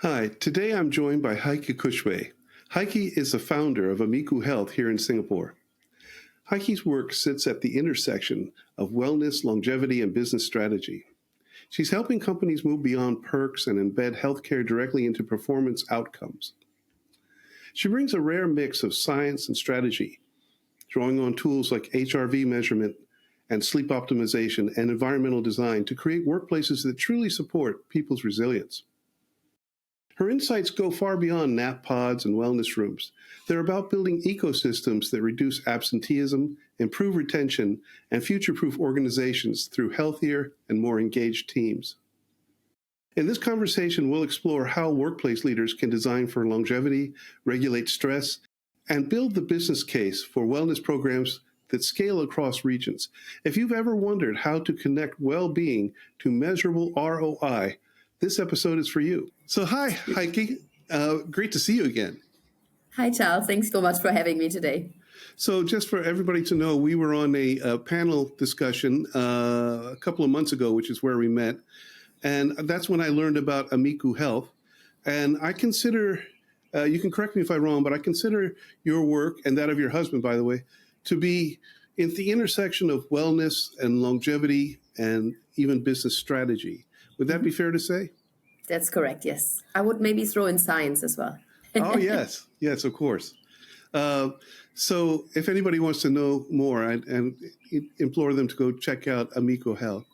Hi, today I'm joined by Heike Cushway. Heike is the founder of Amiku Health here in Singapore. Heike's work sits at the intersection of wellness, longevity, and business strategy. She's helping companies move beyond perks and embed healthcare directly into performance outcomes. She brings a rare mix of science and strategy, drawing on tools like HRV measurement and sleep optimization and environmental design to create workplaces that truly support people's resilience. Her insights go far beyond nap pods and wellness rooms. They're about building ecosystems that reduce absenteeism, improve retention, and future-proof organizations through healthier and more engaged teams. In this conversation, we'll explore how workplace leaders can design for longevity, regulate stress, and build the business case for wellness programs that scale across regions. If you've ever wondered how to connect well-being to measurable ROI, this episode is for you. So hi, Heike. Great to see you again. Hi, Charles. Thanks so much for having me today. So just for everybody to know, we were on a panel discussion a couple of months ago, which is where we met. And that's when I learned about Amiku Health. And I consider, you can correct me if I'm wrong, but I consider your work, and that of your husband, by the way, to be in the intersection of wellness and longevity and even business strategy. Would that be fair to say? That's correct, yes. I would maybe throw in science as well. Oh, yes. Yes, of course. So if anybody wants to know more, and implore them to go check out Amico Health.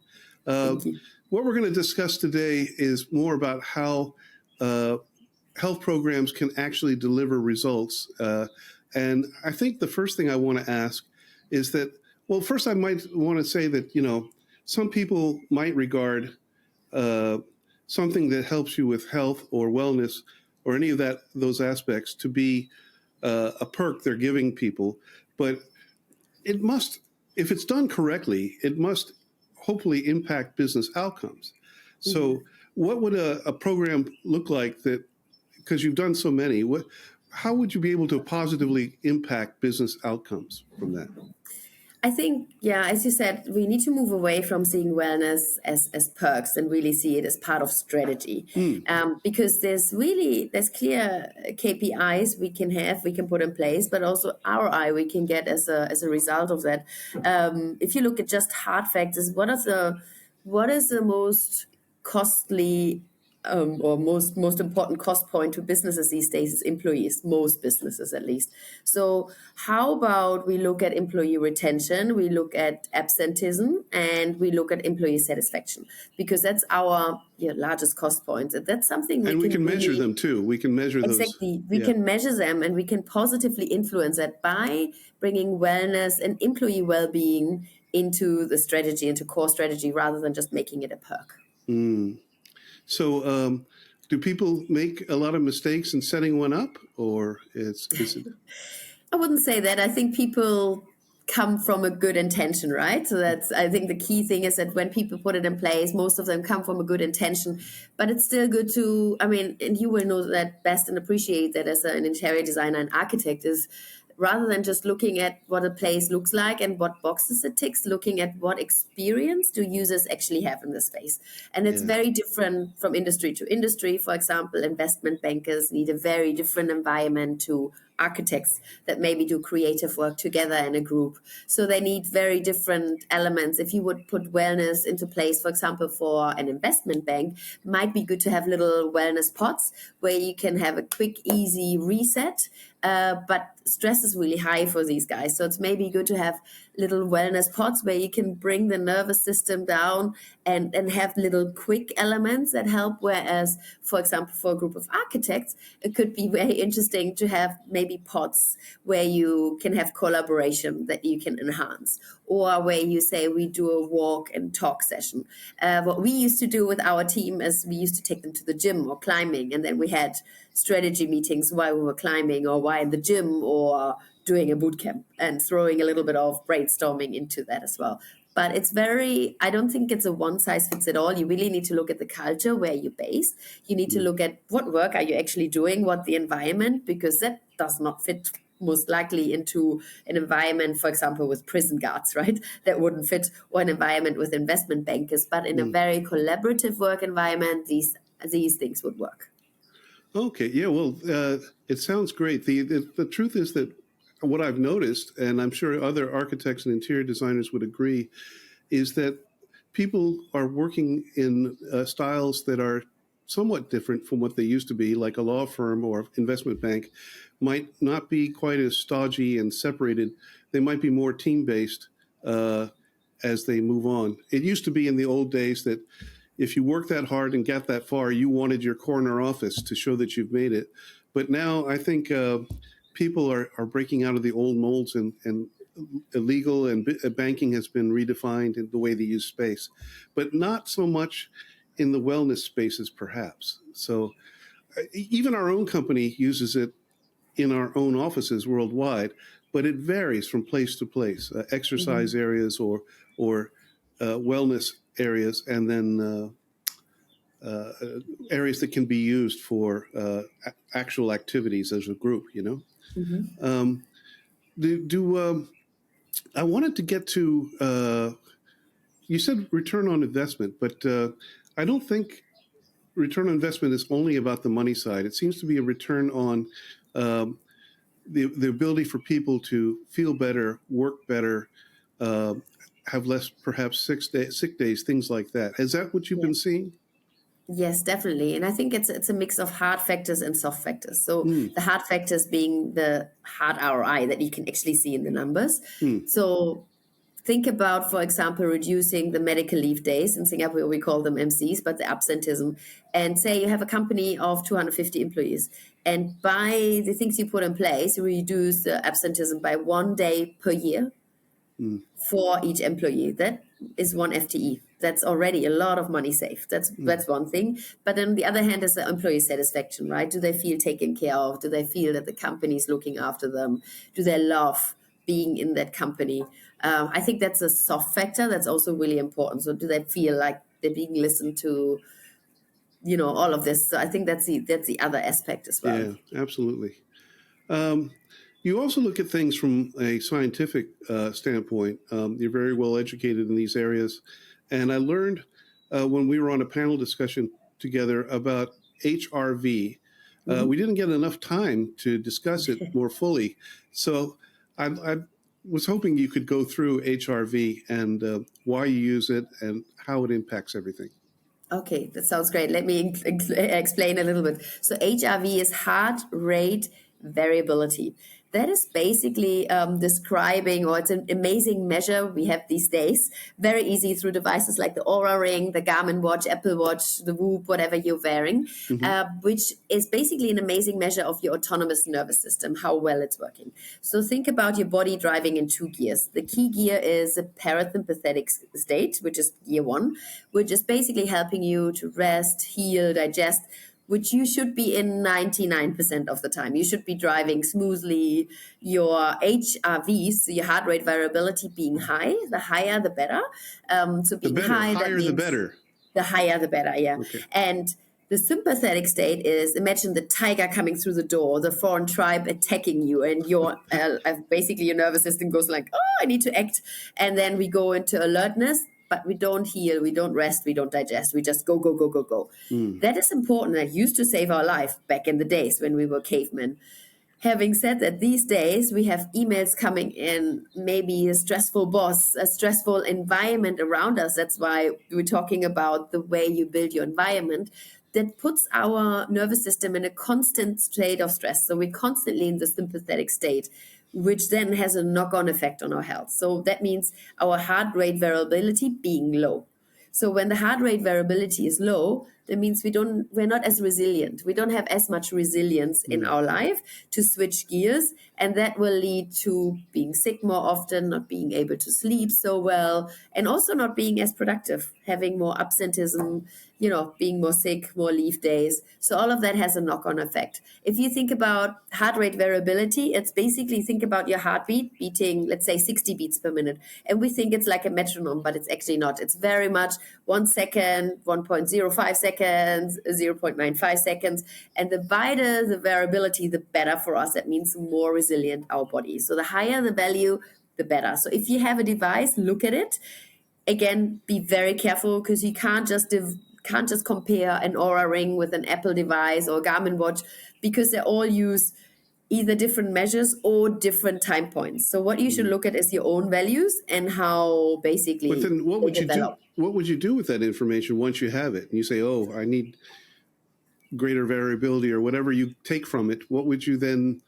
What we're going to discuss today is more about how health programs can actually deliver results. And I think the first thing I want to ask is that, well, first I might want to say that, some people might regard something that helps you with health or wellness or any of those aspects to be a perk they're giving people. But it must, if it's done correctly, it must hopefully impact business outcomes. So what would a program look like that, because you've done so many, how would you be able to positively impact business outcomes from that? I think, as you said, we need to move away from seeing wellness as perks and really see it as part of strategy. Because there's clear KPIs we can put in place, but also ROI we can get as a result of that. If you look at just hard factors, what is the most costly or most important cost point to businesses these days is employees, most businesses at least. So how about we look at employee retention, we look at absenteeism, and we look at employee satisfaction, because that's our largest cost point. And that's something we can measure them too. We can measure those. Exactly. We can measure them, and we can positively influence that by bringing wellness and employee well-being into the strategy, into core strategy, rather than just making it a perk. So do people make a lot of mistakes in setting one up, or is it? I wouldn't say that. I think people come from a good intention, right? So I think the key thing is that when people put it in place, most of them come from a good intention, but it's still good to, and you will know that best and appreciate that as an interior designer and architect, is rather than just looking at what a place looks like and what boxes it ticks, looking at what experience do users actually have in the space. And it's very different from industry to industry. For example, investment bankers need a very different environment to architects that maybe do creative work together in a group. So they need very different elements. If you would put wellness into place, for example, for an investment bank, might be good to have little wellness pods where you can have a quick, easy reset. But stress is really high for these guys. So it's maybe good to have little wellness pods where you can bring the nervous system down and have little quick elements that help. Whereas, for example, for a group of architects, it could be very interesting to have maybe pods where you can have collaboration that you can enhance, or where you say we do a walk and talk session. What we used to do with our team is we used to take them to the gym or climbing, and then we had strategy meetings while we were climbing or while in the gym or doing a boot camp, and throwing a little bit of brainstorming into that as well. But I don't think it's a one size fits it all. You really need to look at the culture where you're based. You need to look at what work are you actually doing, what the environment, because that does not fit most likely into an environment, for example, with prison guards, right? That wouldn't fit, or an environment with investment bankers. But in a very collaborative work environment, these things would work. Okay, yeah, well, it sounds great. The truth is that what I've noticed, and I'm sure other architects and interior designers would agree, is that people are working in styles that are somewhat different from what they used to be, like a law firm or investment bank might not be quite as stodgy and separated. They might be more team based as they move on. It used to be in the old days that if you worked that hard and got that far, you wanted your corner office to show that you've made it. But now I think people are breaking out of the old molds, and illegal and banking has been redefined in the way they use space, but not so much in the wellness spaces, perhaps. So even our own company uses it in our own offices worldwide, but it varies from place to place. Exercise Hmm. areas or wellness areas, and then uh, areas that can be used for actual activities as a group. Hmm. Um, do I wanted to get to you said return on investment, but I don't think return on investment is only about the money side. It seems to be a return on um, the ability for people to feel better, work better, uh, have less perhaps sick days, things like that. Is that what you've been seeing? Yes, definitely. And I think it's a mix of hard factors and soft factors. So Mm, the hard factors being the hard ROI that you can actually see in the numbers. mm, So think about, for example, reducing the medical leave days. In Singapore, we call them MCs, but the absenteeism. And say you have a company of 250 employees. And by the things you put in place, you reduce the absenteeism by 1 day per year mm, for each employee. That is one FTE. That's already a lot of money saved. mm. That's one thing. But then on the other hand is the employee satisfaction, right? Do they feel taken care of? Do they feel that the company is looking after them? Do they love being in that company? I think that's a soft factor that's also really important. So do they feel like they're being listened to? All of this. So I think that's the other aspect as well. Yeah, absolutely. Um, you also look at things from a scientific standpoint. You're very well educated in these areas. And I learned when we were on a panel discussion together about HRV. We Mhm. didn't get enough time to discuss it more fully. So I was hoping you could go through HRV and why you use it and how it impacts everything. Okay, that sounds great. Let me explain a little bit. So, HRV is heart rate variability. That is basically describing, or it's an amazing measure we have these days. Very easy through devices like the Aura Ring, the Garmin Watch, Apple Watch, the Whoop, whatever you're wearing, Hmm. which is basically an amazing measure of your autonomous nervous system, how well it's working. So, think about your body driving in two gears. The key gear is the parasympathetic state, which is gear one, which is basically helping you to rest, heal, digest, which you should be in 99% of the time. You should be driving smoothly. Your HRVs, so your heart rate variability, being high, the higher the better. So The being better, high, that higher the means better. the higher the better, yeah. Okay. And the sympathetic state is, imagine the tiger coming through the door, the foreign tribe attacking you, and your basically your nervous system goes like, oh, I need to act. And then we go into alertness, but we don't heal, we don't rest, we don't digest, we just go, go, go, go, go. Mm, That is important. That used to save our life back in the days when we were cavemen. Having said that, these days we have emails coming in, maybe a stressful boss, a stressful environment around us. That's why we're talking about the way you build your environment that puts our nervous system in a constant state of stress. So we're constantly in the sympathetic state, which then has a knock on effect on our health. So that means our heart rate variability being low. So when the heart rate variability is low, that means we're not as resilient. We don't have as much resilience in mm, our life to switch gears, and that will lead to being sick more often, not being able to sleep so well, and also not being as productive, having more absenteeism, being more sick, more leave days. So all of that has a knock-on effect. If you think about heart rate variability, it's basically think about your heartbeat beating, let's say 60 beats per minute. And we think it's like a metronome, but it's actually not. It's very much 1 second, 1.05 seconds, 0.95 seconds. And the wider the variability, the better for us. That means more resilient our body. So the higher the value, the better. So if you have a device, look at it. Again, be very careful because you can't just can't just compare an Aura ring with an Apple device or Garmin watch, because they all use either different measures or different time points. So what you should look at is your own values and how But basically then what they would you do? develop. What would you do with that information once you have it? And you say, oh, I need greater variability or whatever you take from it. What would you then,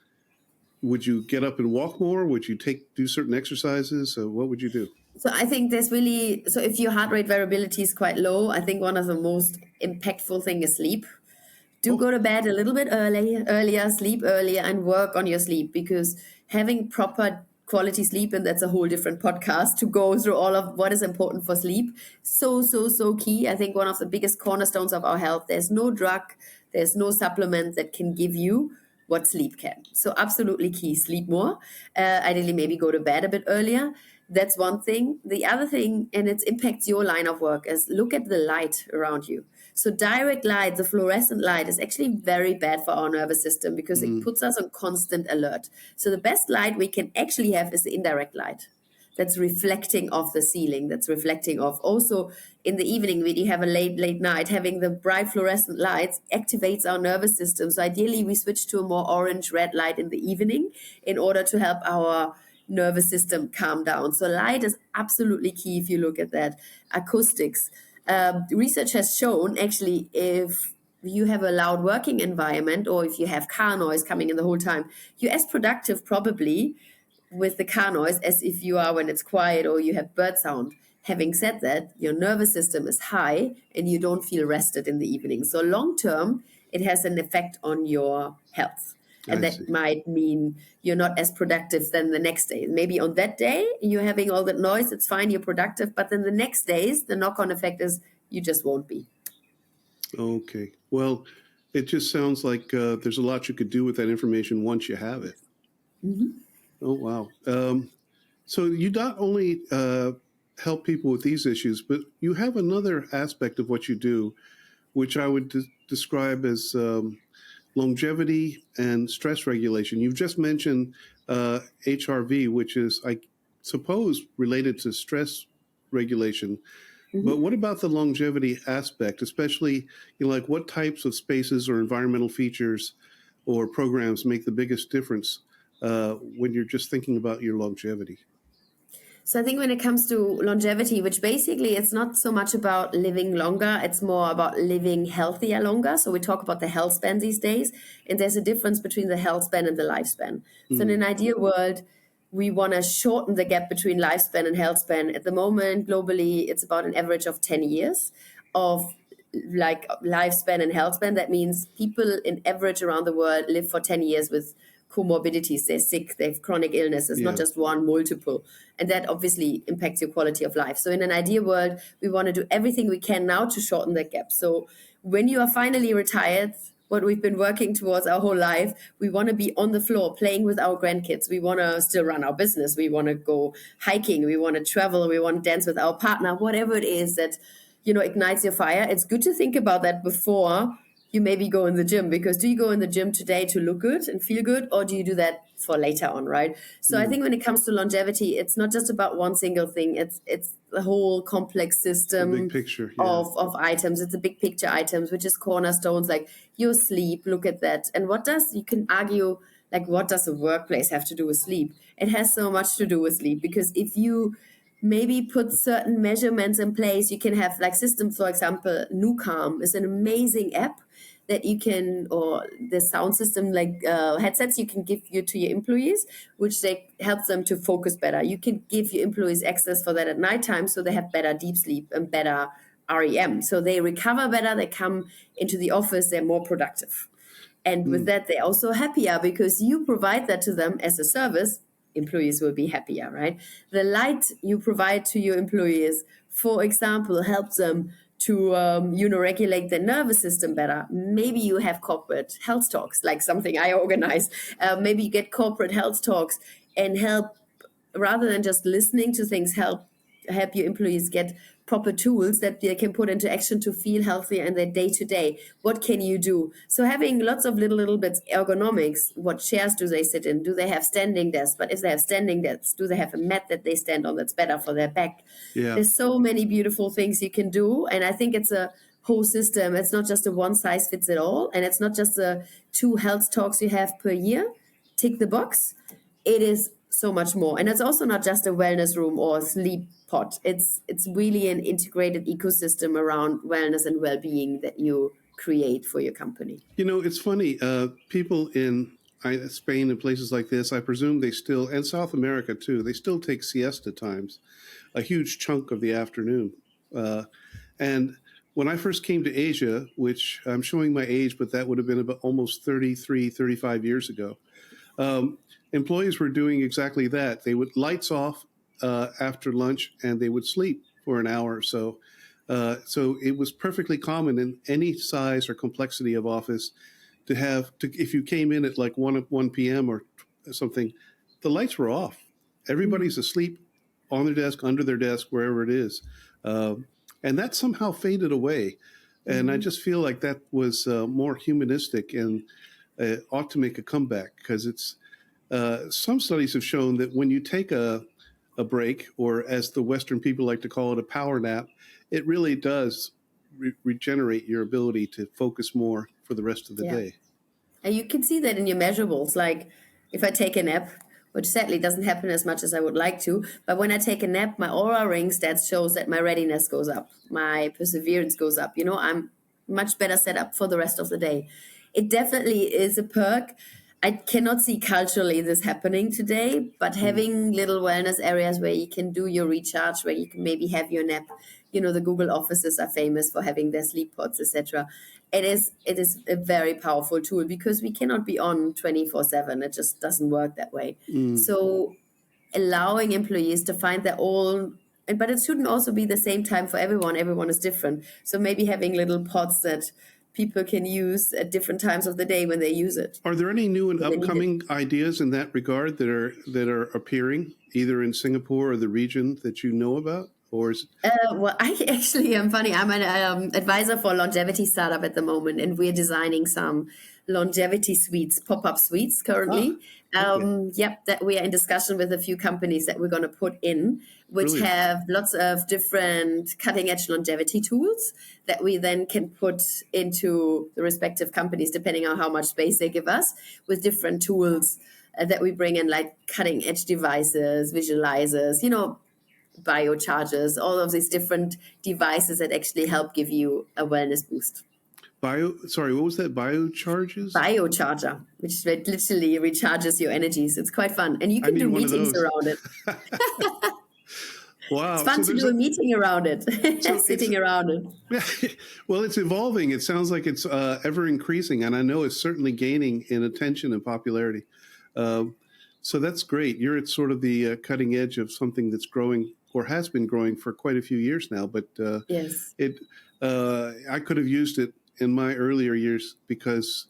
would you get up and walk more? Would you do certain exercises? What would you do? So I think there's really, so if your heart rate variability is quite low, I think one of the most impactful thing is sleep. Do go to bed a little bit earlier, sleep earlier, and work on your sleep, because having proper quality sleep, and that's a whole different podcast to go through all of what is important for sleep. So key. I think one of the biggest cornerstones of our health. There's no drug, there's no supplement that can give you what sleep can. So absolutely key. Sleep more. Ideally, maybe go to bed a bit earlier. That's one thing. The other thing, and it impacts your line of work, is look at the light around you. So direct light, the fluorescent light, is actually very bad for our nervous system because it puts us on constant alert. So the best light we can actually have is the indirect light. That's reflecting off the ceiling. That's reflecting off. Also, in the evening, when you have a late night, having the bright fluorescent lights activates our nervous system. So ideally, we switch to a more orange-red light in the evening in order to help our nervous system calm down. So light is absolutely key if you look at that. Acoustics. Research has shown, actually, if you have a loud working environment or if you have car noise coming in the whole time, you're as productive probably with the car noise as if you are when it's quiet or you have bird sound. Having said that, your nervous system is high and you don't feel rested in the evening. So long term, it has an effect on your health. And that might mean you're not as productive than the next day. Maybe on that day, you're having all that noise, it's fine, you're productive. But then the next days, the knock-on effect is you just won't be. Okay. Well, it just sounds like there's a lot you could do with that information once you have it. Mm-hmm. Oh, wow. So you not only help people with these issues, but you have another aspect of what you do, which I would describe as longevity and stress regulation. You've just mentioned HRV, which is, I suppose, related to stress regulation. Mm-hmm. But what about the longevity aspect, especially, like what types of spaces or environmental features or programs make the biggest difference when you're just thinking about your longevity? So I think when it comes to longevity, which basically it's not so much about living longer, it's more about living healthier longer. So we talk about the health span these days, and there's a difference between the health span and the lifespan. So in an ideal world, we want to shorten the gap between lifespan and health span. At the moment, globally, it's about an average of 10 years of like lifespan and health span. That means people in average around the world live for 10 years with comorbidities. They're sick, they have chronic illnesses, not just one, multiple. And that obviously impacts your quality of life. So in an ideal world, we want to do everything we can now to shorten that gap. So when you are finally retired, what we've been working towards our whole life, we want to be on the floor playing with our grandkids. We want to still run our business. We want to go hiking. We want to travel. We want to dance with our partner, whatever it is that, ignites your fire. It's good to think about that before you maybe go in the gym, because do you go in the gym today to look good and feel good, or do you do that for later on, right? So I think when it comes to longevity, it's not just about one single thing. It's the whole complex system big picture, of items. It's a big picture items, which is cornerstones like your sleep. Look at that. And you can argue, like, what does a workplace have to do with sleep? It has so much to do with sleep, because if you maybe put certain measurements in place, you can have like systems, for example, NuCalm is an amazing app that you can, or the sound system, like headsets you can give to your employees, which helps them to focus better. You can give your employees access for that at nighttime, so they have better deep sleep and better REM. So they recover better, they come into the office, they're more productive. And with that, they're also happier because you provide that to them as a service. Employees will be happier, right? The light you provide to your employees, for example, helps them to regulate their nervous system better. Maybe you have corporate health talks, like something I organize. Maybe you get corporate health talks and help, rather than just listening to things, help your employees get proper tools that they can put into action to feel healthier in their day-to-day. What can you do? So having lots of little bits, ergonomics, what chairs do they sit in? Do they have standing desks? But if they have standing desks, do they have a mat that they stand on that's better for their back? Yeah. There's so many beautiful things you can do. And I think it's a whole system. It's not just a one size fits it all, and it's not just the 2 health talks you have per year. Tick the box. It is so much more, and it's also not just a wellness room or a sleep pod. It's really an integrated ecosystem around wellness and well-being that you create for your company. It's funny. People in Spain and places like this, I presume they still, and South America too, they still take siesta times, a huge chunk of the afternoon. And when I first came to Asia, which I'm showing my age, but that would have been about almost 33, 35 years ago, employees were doing exactly that. They would lights off after lunch, and they would sleep for an hour or so. So it was perfectly common in any size or complexity of office to if you came in at like 1 p.m. or something, the lights were off. Everybody's asleep on their desk, under their desk, wherever it is. And that somehow faded away. And I just feel like that was more humanistic and ought to make a comeback, because it's some studies have shown that when you take a break, or as the Western people like to call it, a power nap, it really does regenerate your ability to focus more for the rest of the day. And you can see that in your measurables. Like if I take a nap, which sadly doesn't happen as much as I would like to, but when I take a nap, my Aura Ring stats shows that my readiness goes up, my perseverance goes up. I'm much better set up for the rest of the day. It definitely is a perk. I cannot see culturally this happening today, but having little wellness areas where you can do your recharge, where you can maybe have your nap. The Google offices are famous for having their sleep pods, etc. It is a very powerful tool, because we cannot be on 24/7. It just doesn't work that way. So allowing employees to find their own, but it shouldn't also be the same time for everyone. Everyone is different. So maybe having little pods that people can use at different times of the day when they use it. Are there any new and upcoming ideas in that regard that are appearing either in Singapore or the region that you know about? Or well, I actually am funny. I'm an advisor for a longevity startup at the moment, and we're designing some longevity suites, pop-up suites currently. That we are in discussion with a few companies that we're going to put in, which Brilliant. have lots of different cutting-edge longevity tools that we then can put into the respective companies, depending on how much space they give us, with different tools that we bring in, like cutting-edge devices, visualizers, biochargers, all of these different devices that actually help give you a wellness boost. What was that? Biocharges? Biocharger, which literally recharges your energies. It's quite fun. And you can do meetings around it. Wow. It's fun to do a meeting around it, sitting around it. Well, it's evolving. It sounds like it's ever increasing. And I know it's certainly gaining in attention and popularity. So that's great. You're at sort of the cutting edge of something that's growing, or has been growing for quite a few years now. But yes, I could have used it in my earlier years, because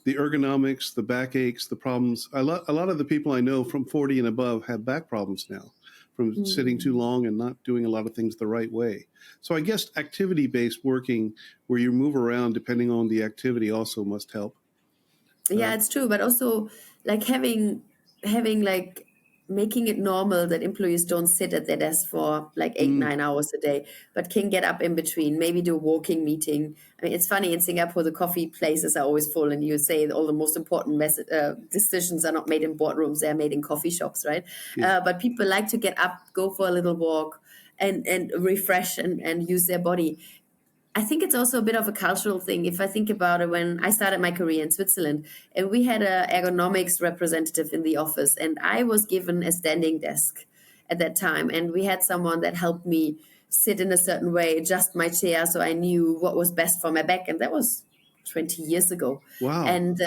the ergonomics, the backaches, the problems. A lot of the people I know from 40 and above have back problems now from sitting too long and not doing a lot of things the right way. So I guess activity-based working, where you move around depending on the activity, also must help. Yeah, it's true. But also like having like making it normal that employees don't sit at their desk for like 8-9 hours a day, but can get up in between, maybe do a walking meeting. I mean, it's funny, in Singapore, the coffee places are always full, and you say all the most important decisions are not made in boardrooms, they're made in coffee shops, right? Yeah. But people like to get up, go for a little walk, and refresh and use their body. I think it's also a bit of a cultural thing. If I think about it, when I started my career in Switzerland, and we had an ergonomics representative in the office, and I was given a standing desk at that time. And we had someone that helped me sit in a certain way, adjust my chair, so I knew what was best for my back. And that was 20 years ago. Wow. And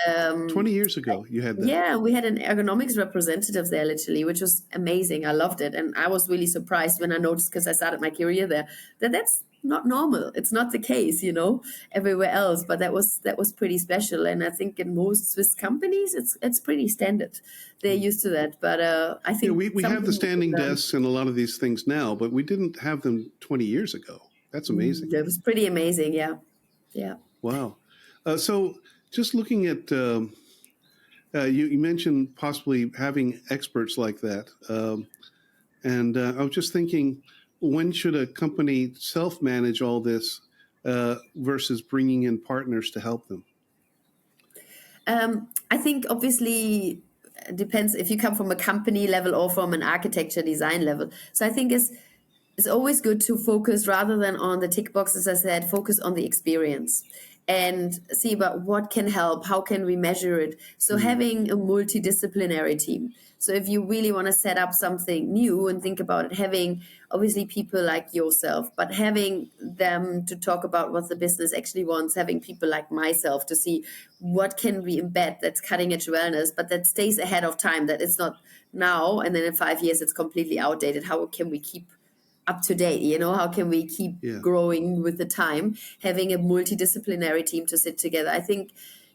20 years ago, you had that. Yeah, we had an ergonomics representative there, literally, which was amazing. I loved it. And I was really surprised when I noticed, because I started my career there, that's not normal. It's not the case, everywhere else. But that was pretty special. And I think in most Swiss companies, it's pretty standard. They're used to that. But I think we have the standing desks and a lot of these things now, but we didn't have them 20 years ago. That's amazing. It was pretty amazing. Yeah. Yeah. Wow. So just looking at, you mentioned possibly having experts like that. And I was just thinking, when should a company self-manage all this versus bringing in partners to help them? I think obviously it depends if you come from a company level or from an architecture design level. So I think it's always good to focus rather than on the tick boxes, as I said, focus on the experience and see about what can help, how can we measure it. So having a multidisciplinary team. So if you really want to set up something new and think about it, having obviously people like yourself, but having them to talk about what the business actually wants, having people like myself to see what can we embed that's cutting edge wellness, but that stays ahead of time, that it's not now and then in 5 years it's completely outdated. How can we keep up to date? How can we keep Yeah. growing with the time? Having a multidisciplinary team to sit together. I think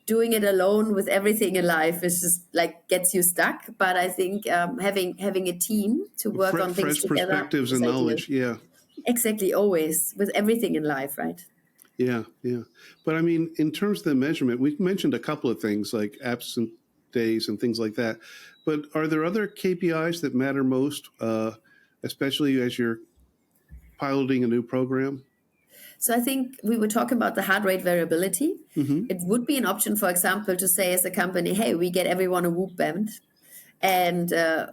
doing it alone with everything in life is just like gets you stuck. But I think having a team to work on things Fresh together perspectives is and ideal. knowledge. Yeah. Exactly, always with everything in life, right? Yeah. Yeah. But I mean, in terms of the measurement, we've mentioned a couple of things like absent days and things like that. But are there other KPIs that matter most, especially as you're piloting a new program? So I think we were talking about the heart rate variability. Mm-hmm. It would be an option, for example, to say as a company, hey, we get everyone a Whoop band. And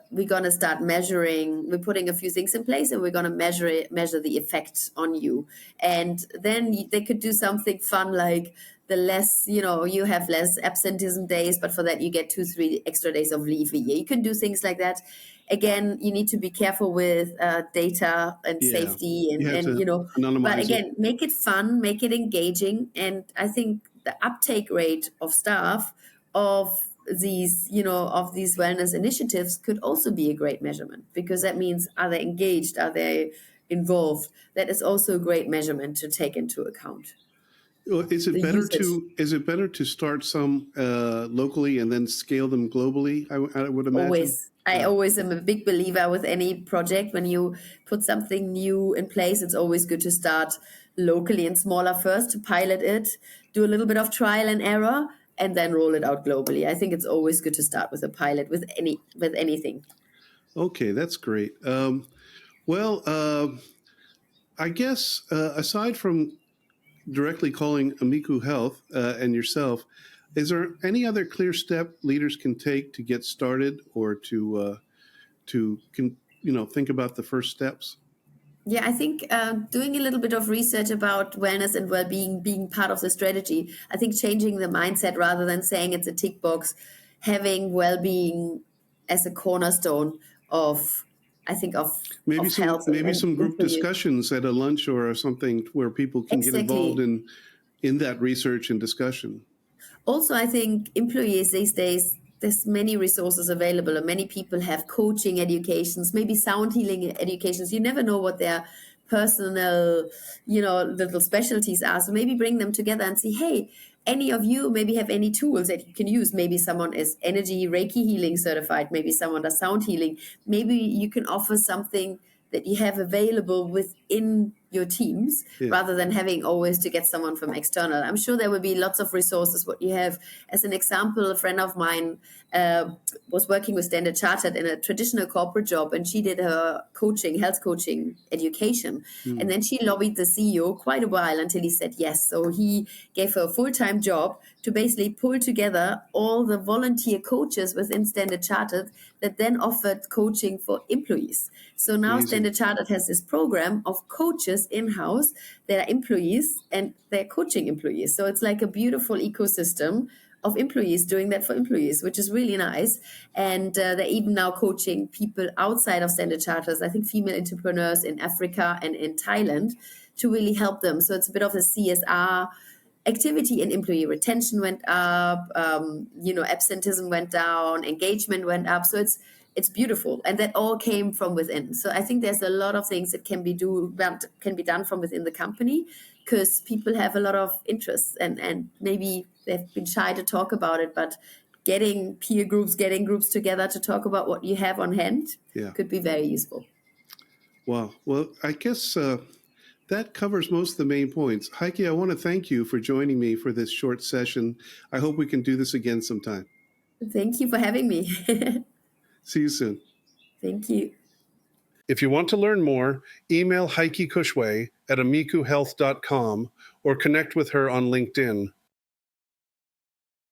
we're going to start measuring, we're putting a few things in place and we're going to measure the effect on you. And then they could do something fun like the less, you have less absenteeism days, but for that you get 2-3 extra days of leave a year. You can do things like that. Again, you need to be careful with data and Yeah. safety You have to but anonymize it. again, make it fun, make it engaging. And I think the uptake rate of staff of these wellness initiatives could also be a great measurement, because that means, are they engaged, are they involved? That is also a great measurement to take into account. Well, The usage. is it better to start some locally and then scale them globally? I would imagine. I Yeah. always am a big believer with any project. When you put something new in place, it's always good to start locally and smaller first, to pilot it, do a little bit of trial and error, and then roll it out globally. I think it's always good to start with a pilot with anything. Okay, that's great. Well, I guess aside from directly calling Amicu Health and yourself, is there any other clear step leaders can take to get started or to think about the first steps? Yeah, I think doing a little bit of research about wellness and well-being being part of the strategy. I think changing the mindset rather than saying it's a tick box, having well-being as a cornerstone of, I think, of health Maybe and some group employees. discussions at a lunch or something where people can get involved Exactly. in that research and discussion. Also, I think employees these days, there's many resources available, and many people have coaching educations, maybe sound healing educations. You never know what their personal, little specialties are. So maybe bring them together and see, hey, any of you maybe have any tools that you can use. Maybe someone is energy Reiki healing certified. Maybe someone does sound healing. Maybe you can offer something that you have available within your teams, Yeah. rather than having always to get someone from external. I'm sure there will be lots of resources. What you have, as an example, a friend of mine was working with Standard Chartered in a traditional corporate job, and she did her health coaching education. Mm. And then she lobbied the CEO quite a while until he said yes. So he gave her a full-time job to basically pull together all the volunteer coaches within Standard Chartered that then offered coaching for employees. So now Amazing. Standard Chartered has this program of coaches in-house that are employees and they're coaching employees. So it's like a beautiful ecosystem of employees doing that for employees, which is really nice. And they're even now coaching people outside of Standard Charters, I think female entrepreneurs in Africa and in Thailand, to really help them. So it's a bit of a CSR activity, and employee retention went up, absenteeism went down, engagement went up. So it's beautiful, and that all came from within. So I think there's a lot of things that can be done from within the company, because people have a lot of interests, and maybe they've been shy to talk about it, but getting peer groups, getting groups together to talk about what you have on hand Yeah. could be very useful. Wow. Well, I guess that covers most of the main points. Heike, I want to thank you for joining me for this short session. I hope we can do this again sometime. Thank you for having me. See you soon. Thank you. If you want to learn more, email Heike Cushway at amikuhealth.com or connect with her on LinkedIn.